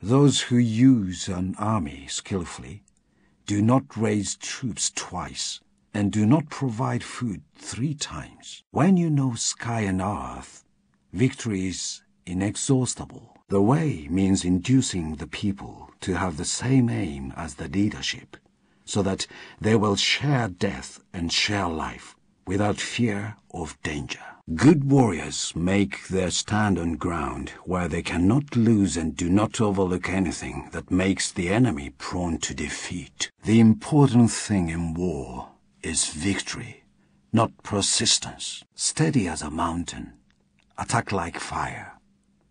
Those who use an army skillfully do not raise troops twice, and do not provide food 3 times. When you know sky and earth, victory is inexhaustible. The way means inducing the people to have the same aim as the leadership, so that they will share death and share life without fear of danger. Good warriors make their stand on ground where they cannot lose and do not overlook anything that makes the enemy prone to defeat. The important thing in war is victory, not persistence. Steady as a mountain, attack like fire,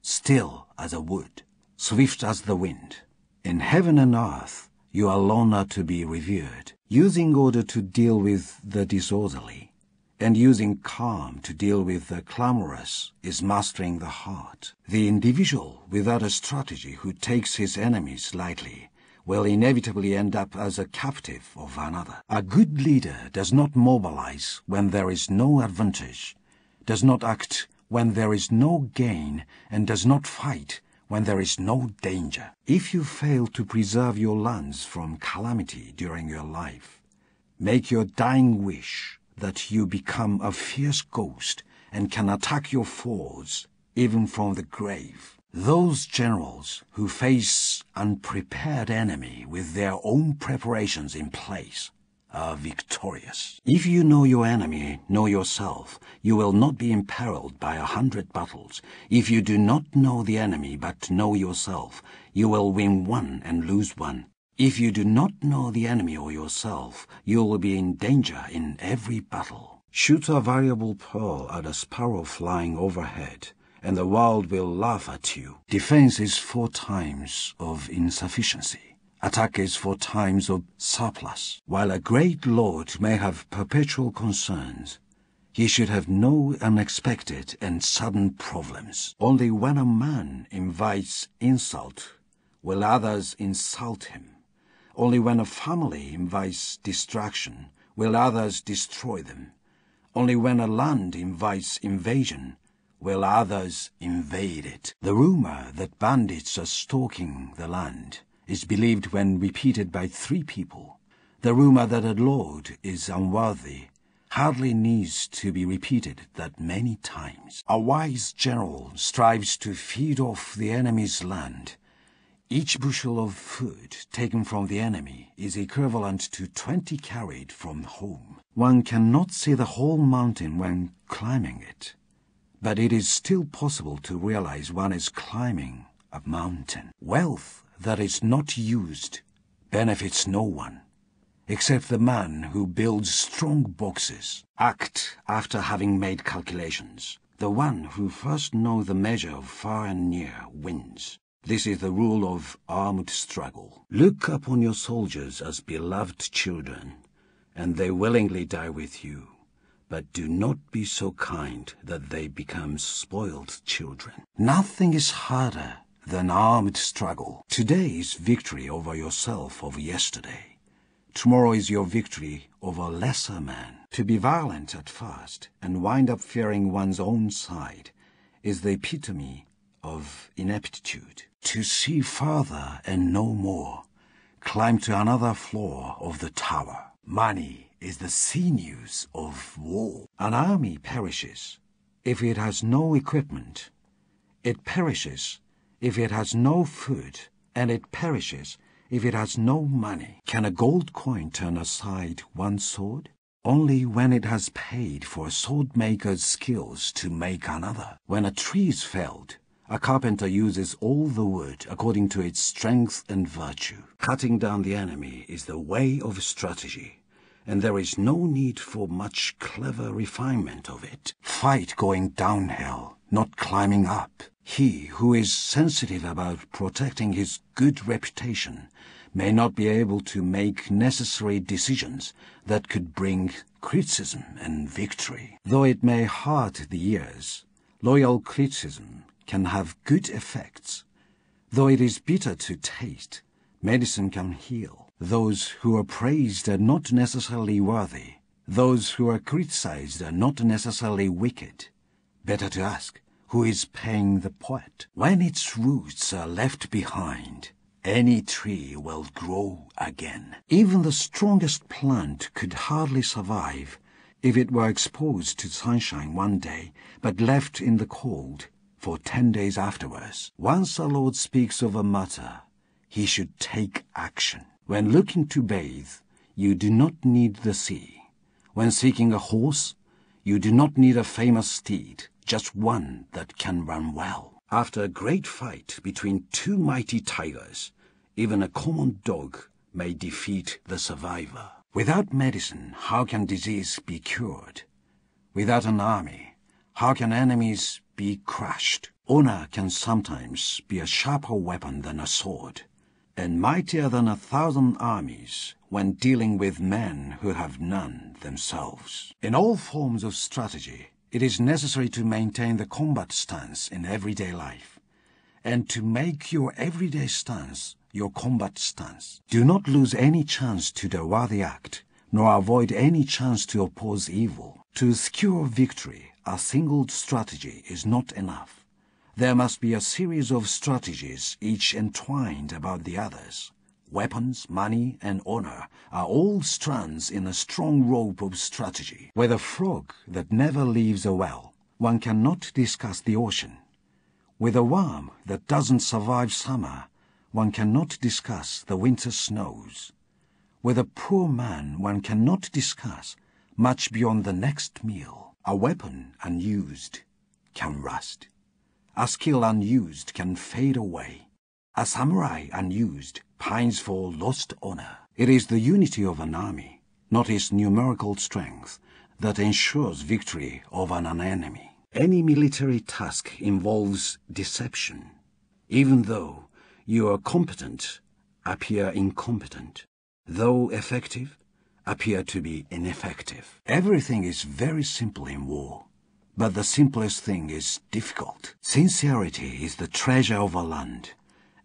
still as a wood, swift as the wind. In heaven and earth, you alone are to be revered, using order to deal with the disorderly, and using calm to deal with the clamorous is mastering the heart. The individual without a strategy who takes his enemies lightly will inevitably end up as a captive of another. A good leader does not mobilize when there is no advantage, does not act when there is no gain, and does not fight when there is no danger. If you fail to preserve your lands from calamity during your life, make your dying wish that you become a fierce ghost and can attack your foes even from the grave. Those generals who face unprepared enemy with their own preparations in place are victorious. If you know your enemy, know yourself, you will not be imperiled by 100 battles. If you do not know the enemy but know yourself, you will win 1 and lose 1. If you do not know the enemy or yourself, you will be in danger in every battle. Shoot a variable pearl at a sparrow flying overhead, and the world will laugh at you. Defense is 4 times of insufficiency. Attack is 4 times of surplus. While a great lord may have perpetual concerns, he should have no unexpected and sudden problems. Only when a man invites insult will others insult him. Only when a family invites destruction will others destroy them. Only when a land invites invasion will others invade it. The rumor that bandits are stalking the land is believed when repeated by 3 people. The rumor that a lord is unworthy hardly needs to be repeated that many times. A wise general strives to feed off the enemy's land. Each bushel of food taken from the enemy is equivalent to 20 carried from home. One cannot see the whole mountain when climbing it, but it is still possible to realize one is climbing a mountain. Wealth that is not used benefits no one, except the man who builds strong boxes. Act after having made calculations. The one who first knows the measure of far and near wins. This is the rule of armed struggle. Look upon your soldiers as beloved children, and they willingly die with you. But do not be so kind that they become spoiled children. Nothing is harder than armed struggle. Today is victory over yourself of yesterday. Tomorrow is your victory over a lesser man. To be violent at first and wind up fearing one's own side is the epitome of ineptitude. To see further and know more, climb to another floor of the tower. Money is the sinews of war. An army perishes if it has no equipment. It perishes if it has no food, and it perishes if it has no money. Can a gold coin turn aside one sword? Only when it has paid for a sword maker's skills to make another. When a tree is felled, a carpenter uses all the wood according to its strength and virtue. Cutting down the enemy is the way of strategy, and there is no need for much clever refinement of it. Fight going downhill, not climbing up. He who is sensitive about protecting his good reputation may not be able to make necessary decisions that could bring criticism and victory. Though it may hurt the ears, loyal criticism can have good effects. Though it is bitter to taste, medicine can heal. Those who are praised are not necessarily worthy. Those who are criticized are not necessarily wicked. Better to ask, who is paying the poet. When its roots are left behind, any tree will grow again. Even the strongest plant could hardly survive if it were exposed to sunshine one day, but left in the cold for 10 days afterwards. Once our Lord speaks of a matter, he should take action. When looking to bathe, you do not need the sea. When seeking a horse, you do not need a famous steed, just one that can run well. After a great fight between two mighty tigers, even a common dog may defeat the survivor. Without medicine, how can disease be cured? Without an army, how can enemies be crushed? Honor can sometimes be a sharper weapon than a sword, and mightier than 1,000 armies when dealing with men who have none themselves. In all forms of strategy, it is necessary to maintain the combat stance in everyday life, and to make your everyday stance your combat stance. Do not lose any chance to the worthy act, nor avoid any chance to oppose evil. To secure victory, a single strategy is not enough. There must be a series of strategies, each entwined about the others. Weapons, money, and honor are all strands in a strong rope of strategy. With a frog that never leaves a well, one cannot discuss the ocean. With a worm that doesn't survive summer, one cannot discuss the winter snows. With a poor man, one cannot discuss much beyond the next meal. A weapon unused can rust. A skill unused can fade away. A samurai unused pines for lost honor. It is the unity of an army, not its numerical strength, that ensures victory over an enemy. Any military task involves deception. Even though you are competent, appear incompetent. Though effective, appear to be ineffective. Everything is very simple in war, but the simplest thing is difficult. Sincerity is the treasure of a land,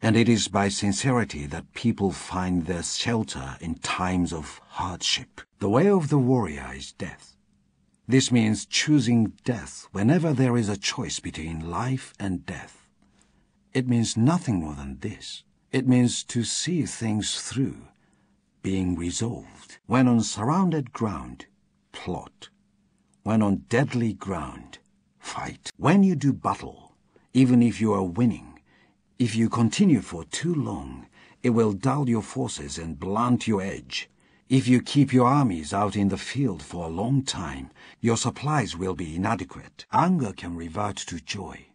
and it is by sincerity that people find their shelter in times of hardship. The way of the warrior is death. This means choosing death whenever there is a choice between life and death. It means nothing more than this. It means to see things through, being resolved. When on surrounded ground, plot. When on deadly ground, fight. When you do battle, even if you are winning, if you continue for too long, it will dull your forces and blunt your edge. If you keep your armies out in the field for a long time, your supplies will be inadequate. Anger can revert to joy.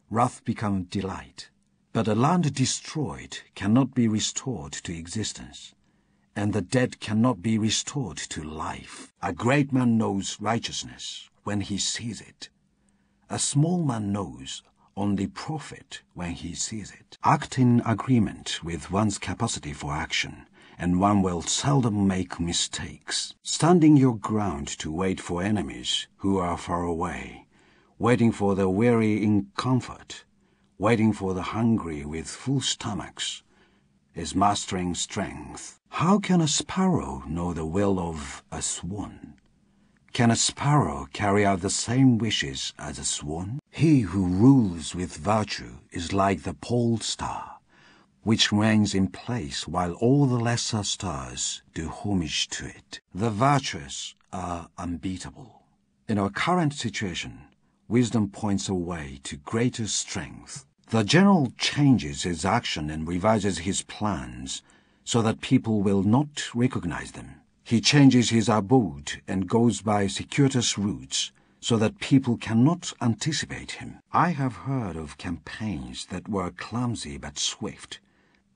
Wrath become delight. But a land destroyed cannot be restored to existence, and the dead cannot be restored to life. A great man knows righteousness when he sees it. A small man knows only profit when he sees it. Act in agreement with one's capacity for action, and one will seldom make mistakes. Standing your ground to wait for enemies who are far away, waiting for the weary in comfort, waiting for the hungry with full stomachs, is mastering strength. How can a sparrow know the will of a swan? Can a sparrow carry out the same wishes as a swan? He who rules with virtue is like the pole star, which reigns in place while all the lesser stars do homage to it. The virtuous are unbeatable. In our current situation, wisdom points a way to greater strength. The general changes his action and revises his plans so that people will not recognize them. He changes his abode and goes by circuitous routes so that people cannot anticipate him. I have heard of campaigns that were clumsy but swift,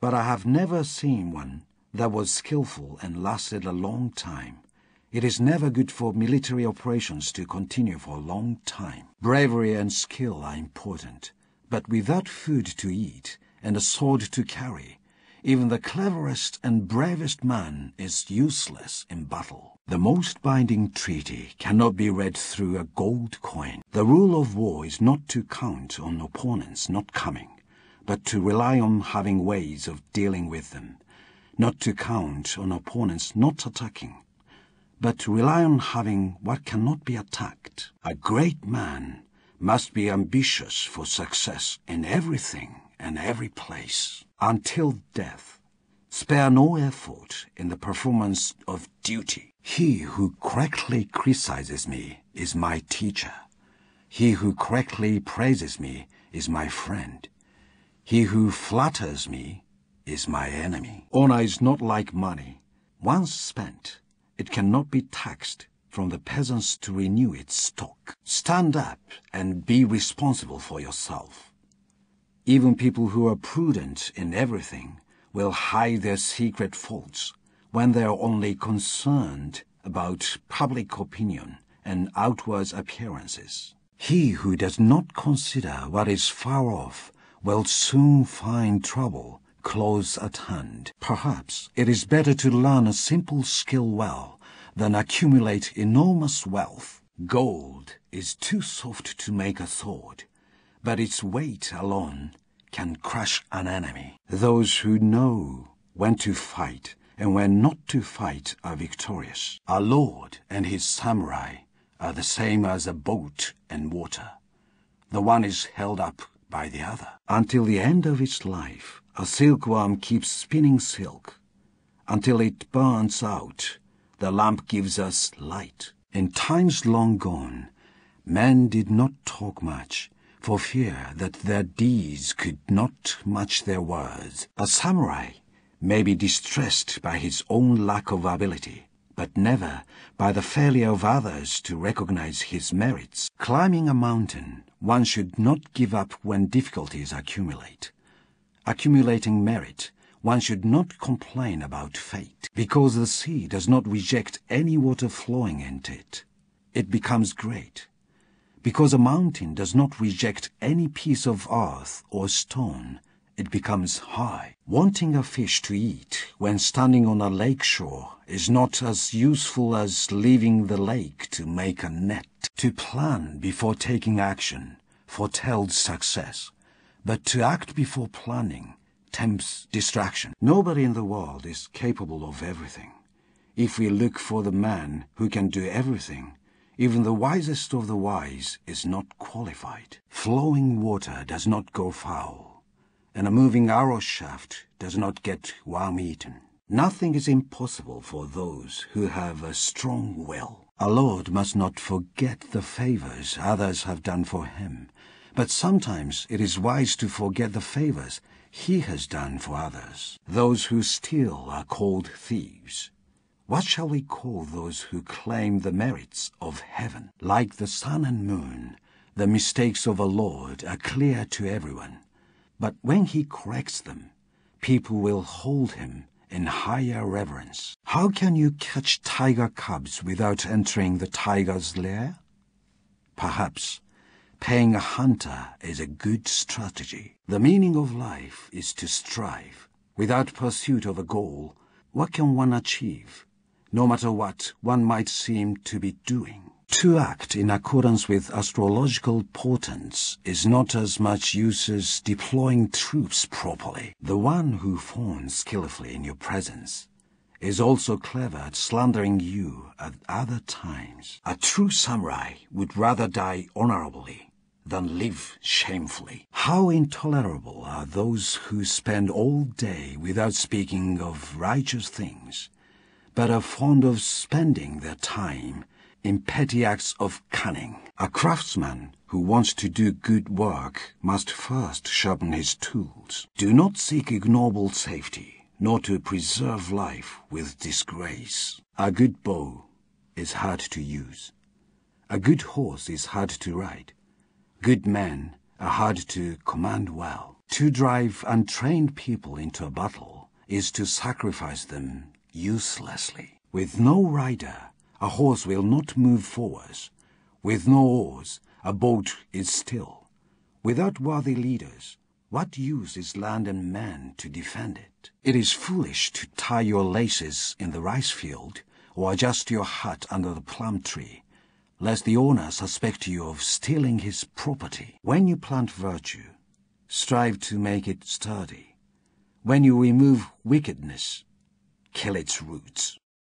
but I have never seen one that was skillful and lasted a long time. It is never good for military operations to continue for a long time. Bravery and skill are important, but without food to eat and a sword to carry, even the cleverest and bravest man is useless in battle. The most binding treaty cannot be read through a gold coin. The rule of war is not to count on opponents not coming, but to rely on having ways of dealing with them. Not to count on opponents not attacking, but to rely on having what cannot be attacked. A great man must be ambitious for success in everything and every place. Until death, spare no effort in the performance of duty. He who correctly criticizes me is my teacher. He who correctly praises me is my friend. He who flatters me is my enemy. Honor is not like money. Once spent, it cannot be taxed from the peasants to renew its stock. Stand up and be responsible for yourself. Even people who are prudent in everything will hide their secret faults when they are only concerned about public opinion and outward appearances. He who does not consider what is far off will soon find trouble close at hand. Perhaps it is better to learn a simple skill well than accumulate enormous wealth. Gold is too soft to make a sword, but its weight alone can crush an enemy. Those who know when to fight and when not to fight are victorious. A lord and his samurai are the same as a boat and water. The one is held up by the other. Until the end of its life, a silkworm keeps spinning silk. Until it burns out, the lamp gives us light. In times long gone, men did not talk much, for fear that their deeds could not match their words. A samurai may be distressed by his own lack of ability, but never by the failure of others to recognize his merits. Climbing a mountain, one should not give up when difficulties accumulate. Accumulating merit, one should not complain about fate. Because the sea does not reject any water flowing into it, it becomes great. Because a mountain does not reject any piece of earth or stone, it becomes high. Wanting a fish to eat when standing on a lake shore is not as useful as leaving the lake to make a net. To plan before taking action foretells success, but to act before planning tempts distraction. Nobody in the world is capable of everything. If we look for the man who can do everything, even the wisest of the wise is not qualified. Flowing water does not go foul, and a moving arrow shaft does not get worm-eaten. Nothing is impossible for those who have a strong will. A lord must not forget the favors others have done for him, but sometimes it is wise to forget the favors he has done for others. Those who steal are called thieves. What shall we call those who claim the merits of heaven? Like the sun and moon, the mistakes of a lord are clear to everyone. But when he corrects them, people will hold him in higher reverence. How can you catch tiger cubs without entering the tiger's lair? Perhaps paying a hunter is a good strategy. The meaning of life is to strive. Without pursuit of a goal, what can one achieve, no matter what one might seem to be doing? To act in accordance with astrological portents is not as much use as deploying troops properly. The one who fawns skillfully in your presence is also clever at slandering you at other times. A true samurai would rather die honorably than live shamefully. How intolerable are those who spend all day without speaking of righteous things, but are fond of spending their time in petty acts of cunning. A craftsman who wants to do good work must first sharpen his tools. Do not seek ignoble safety, nor to preserve life with disgrace. A good bow is hard to use. A good horse is hard to ride. Good men are hard to command well. To drive untrained people into a battle is to sacrifice them uselessly. With no rider, a horse will not move forwards. With no oars, a boat is still. Without worthy leaders, what use is land and men to defend it? It is foolish to tie your laces in the rice field or adjust your hat under the plum tree, lest the owner suspect you of stealing his property. When you plant virtue, strive to make it sturdy. When you remove wickedness, kill its roots.